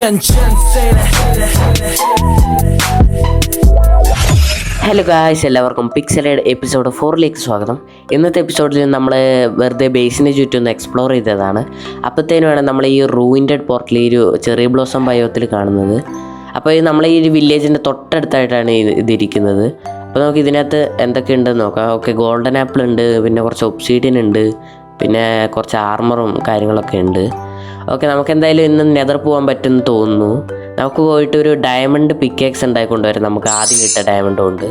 Hello guys, എല്ലാവർക്കും പിക്സലേഡ് episode 4ലേക്ക് സ്വാഗതം. ഇന്നത്തെ എപ്പിസോഡിൽ നമ്മൾ വെറുതെ ബേസിനെ ചുറ്റും ഒന്ന് എക്സ്പ്ലോർ ചെയ്തതാണ്. അപ്പോഴത്തേനുമാണ് നമ്മൾ ഈ റൂയിൻറ്റഡ് പോർട്ടിൽ ഒരു ചെറിയ ബ്ലോസം ബയോത്തിൽ കാണുന്നത്. അപ്പോൾ നമ്മൾ ഈ ഒരു വില്ലേജിൻ്റെ തൊട്ടടുത്തായിട്ടാണ് ഇതിരിക്കുന്നത്. അപ്പോൾ നമുക്ക് ഇതിനകത്ത് എന്തൊക്കെയുണ്ടെന്ന് നോക്കാം. ഓക്കെ, ഗോൾഡൻ ആപ്പിൾ ഉണ്ട്, പിന്നെ കുറച്ച് ഒബ്സീഡിയൻ ഉണ്ട്, പിന്നെ കുറച്ച് ആർമറും കാര്യങ്ങളൊക്കെ ഉണ്ട്. ഓക്കെ, നമുക്ക് എന്തായാലും ഇന്ന് നെതർ പോകാൻ പറ്റുമെന്ന് തോന്നുന്നു. നമുക്ക് പോയിട്ട് ഒരു ഡയമണ്ട് പിക്കേക്സ് ഉണ്ടാക്കിക്കൊണ്ടുവരാം. നമുക്ക് ആദ്യം കിട്ടിയ ഡയമണ്ട് കൊണ്ട്.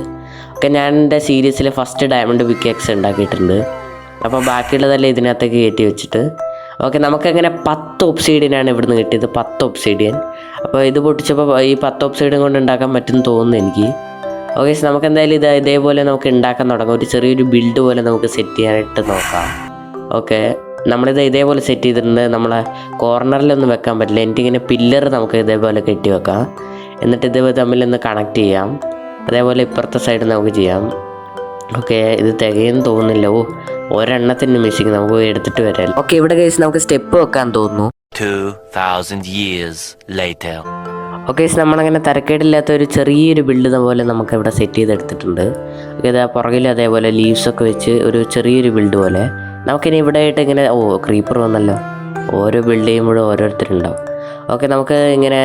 ഓക്കെ, ഞാൻ എൻ്റെ സീരീസിൽ ഫസ്റ്റ് ഡയമണ്ട് പിക്കേക്സ് ഉണ്ടാക്കിയിട്ടുണ്ട്. അപ്പോൾ ബാക്കിയുള്ളതെല്ലാം ഇതിനകത്തേക്ക് കയറ്റി വെച്ചിട്ട് ഓക്കെ, നമുക്കങ്ങനെ 10 ഒബ്സീഡിയനാണ് ഇവിടുന്ന് കിട്ടിയത്. 10 ഒബ്സീഡിയൻ. അപ്പോൾ ഇത് പൊട്ടിച്ചപ്പോൾ ഈ 10 ഒബ്സീഡിയൻ കൊണ്ട് ഉണ്ടാക്കാൻ പറ്റുമെന്ന് തോന്നുന്നു എനിക്ക്. ഓക്കെ, നമുക്ക് എന്തായാലും ഇതേപോലെ നമുക്ക് ഉണ്ടാക്കാൻ തുടങ്ങാം. ഒരു ചെറിയൊരു ബിൽഡ് പോലെ നമുക്ക് സെറ്റ് ചെയ്യാനായിട്ട് നോക്കാം. ഓക്കെ, നമ്മളിത് ഇതേപോലെ സെറ്റ് ചെയ്തിട്ടുണ്ട്. നമ്മളെ കോർണറിലൊന്നും വെക്കാൻ പറ്റില്ല. എനിക്കിങ്ങനെ പില്ലർ നമുക്ക് ഇതേപോലെ കെട്ടി വെക്കാം. എന്നിട്ട് ഇത് തമ്മിലൊന്ന് കണക്ട് ചെയ്യാം. അതേപോലെ ഇപ്പുറത്തെ സൈഡ് നമുക്ക് ചെയ്യാം. ഓക്കെ, ഇത് തികയെന്ന് തോന്നുന്നില്ല. ഒരെണ്ണത്തിന് മിസ്സിങ്. നമുക്ക് എടുത്തിട്ട് വരാം. ഓക്കെ, ഇവിടെ കേസ് നമുക്ക് സ്റ്റെപ്പ് വെക്കാൻ തോന്നുന്നു. 2000 years later. ഓക്കെ, നമ്മളങ്ങനെ തരക്കേടില്ലാത്ത ഒരു ചെറിയൊരു ബിൽഡ് പോലെ നമുക്ക് ഇവിടെ സെറ്റ് ചെയ്തെടുത്തിട്ടുണ്ട്. ഓക്കെ, ഇത് പുറകിൽ അതേപോലെ ലീവ്സൊക്കെ വെച്ച് ഒരു ചെറിയൊരു ബിൽഡ് പോലെ നമുക്കിനി ഇവിടെ ആയിട്ട് ഇങ്ങനെ ക്രീപ്പർ വന്നല്ലോ. ഓരോ ബിൽഡ് ചെയ്യുമ്പോഴും ഓരോരുത്തരുണ്ടാവും. ഓക്കെ, നമുക്ക് ഇങ്ങനെ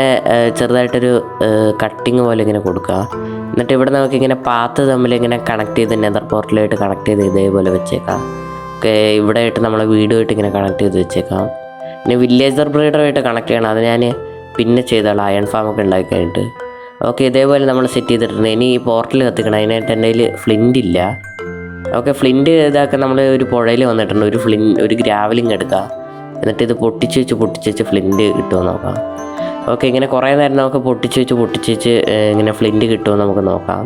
ചെറുതായിട്ടൊരു കട്ടിങ് പോലെ ഇങ്ങനെ കൊടുക്കുക. എന്നിട്ട് ഇവിടെ നമുക്കിങ്ങനെ പാത്ത് തമ്മിൽ ഇങ്ങനെ കണക്ട് ചെയ്ത് നെതർ പോർട്ടലായിട്ട് കണക്ട് ചെയ്ത് ഇതേപോലെ വെച്ചേക്കാം. ഓക്കെ, ഇവിടെ ആയിട്ട് നമ്മളെ വീടുമായിട്ട് ഇങ്ങനെ കണക്ട് ചെയ്ത് വെച്ചേക്കാം. പിന്നെ വില്ലേജർ ബ്രീഡറുമായിട്ട് കണക്ട് ചെയ്യണം. അത് ഞാൻ പിന്നെ ചെയ്തോളാം, അയൺ ഫാമൊക്കെ ഉണ്ടാക്കി കഴിഞ്ഞിട്ട്. ഓക്കെ, ഇതേപോലെ നമ്മൾ സെറ്റ് ചെയ്തിട്ടുണ്ട്. ഇനി ഈ പോർട്ടൽ കത്തിക്കണം. അതിനായിട്ട് എൻ്റെ കയ്യിൽ ഫ്ലിൻ്റ് ഇല്ല. ഓക്കെ, ഫ്ലിൻ്റ് ഇതാക്കാൻ നമ്മൾ ഒരു പുഴയിൽ വന്നിട്ടുണ്ട്. ഒരു ഗ്രാവലിങ് എടുക്കുക. എന്നിട്ട് ഇത് പൊട്ടിച്ച് വെച്ച് ഫ്ലിൻ്റ് കിട്ടുമോ നോക്കാം. ഓക്കെ, ഇങ്ങനെ കുറേ നേരം നമുക്ക് പൊട്ടിച്ച് വെച്ച് ഇങ്ങനെ ഫ്ലിൻ്റ് കിട്ടുമോ നമുക്ക് നോക്കാം.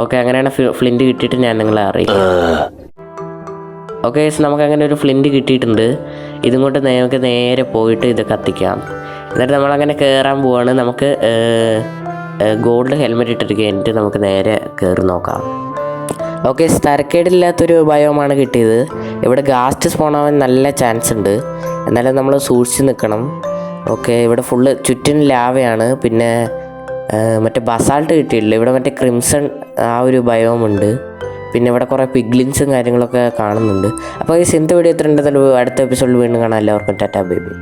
ഓക്കെ, അങ്ങനെയാണ് ഫ്ലിൻ്റ് കിട്ടിയിട്ട് ഞാൻ നിങ്ങളെ അറിയിക്കാം. ഓക്കെ, നമുക്കങ്ങനെ ഒരു ഫ്ലിൻ്റ് കിട്ടിയിട്ടുണ്ട്. ഇതും കൊണ്ട് നമുക്ക് നേരെ പോയിട്ട് ഇത് കത്തിക്കാം. എന്നിട്ട് നമ്മളങ്ങനെ കയറാൻ പോവാണ്. നമുക്ക് ഗോൾഡ് ഹെൽമെറ്റ് ഇട്ടിട്ട് കഴിഞ്ഞിട്ട് നമുക്ക് നേരെ കയറി നോക്കാം. ഓക്കെ, തരക്കേടില്ലാത്തൊരു ബയോമാണ് കിട്ടിയത്. ഇവിടെ ഗാസ്റ്റ് സ്പോണാവാൻ നല്ല ചാൻസ് ഉണ്ട്. എന്നാലും നമ്മൾ സൂക്ഷിച്ച് നിൽക്കണം. ഓക്കെ, ഇവിടെ ഫുള്ള് ചുറ്റിനും ലാവയാണ്. പിന്നെ മറ്റേ ബസാൾട്ട് കിട്ടിയിട്ടില്ല. ഇവിടെ മറ്റേ ക്രിംസൺ ആ ഒരു ബയോമുണ്ട്. പിന്നെ ഇവിടെ കുറേ പിഗ്ലിൻസും കാര്യങ്ങളൊക്കെ കാണുന്നുണ്ട്. അപ്പോൾ ഈ സിന്ത് വീഡിയോ എത്ര ഉണ്ടെന്നല്ലോ അടുത്ത എപ്പിസോഡിൽ വീണ്ടും കാണാം. എല്ലാവർക്കും ടാറ്റാ ബൈ ബൈ.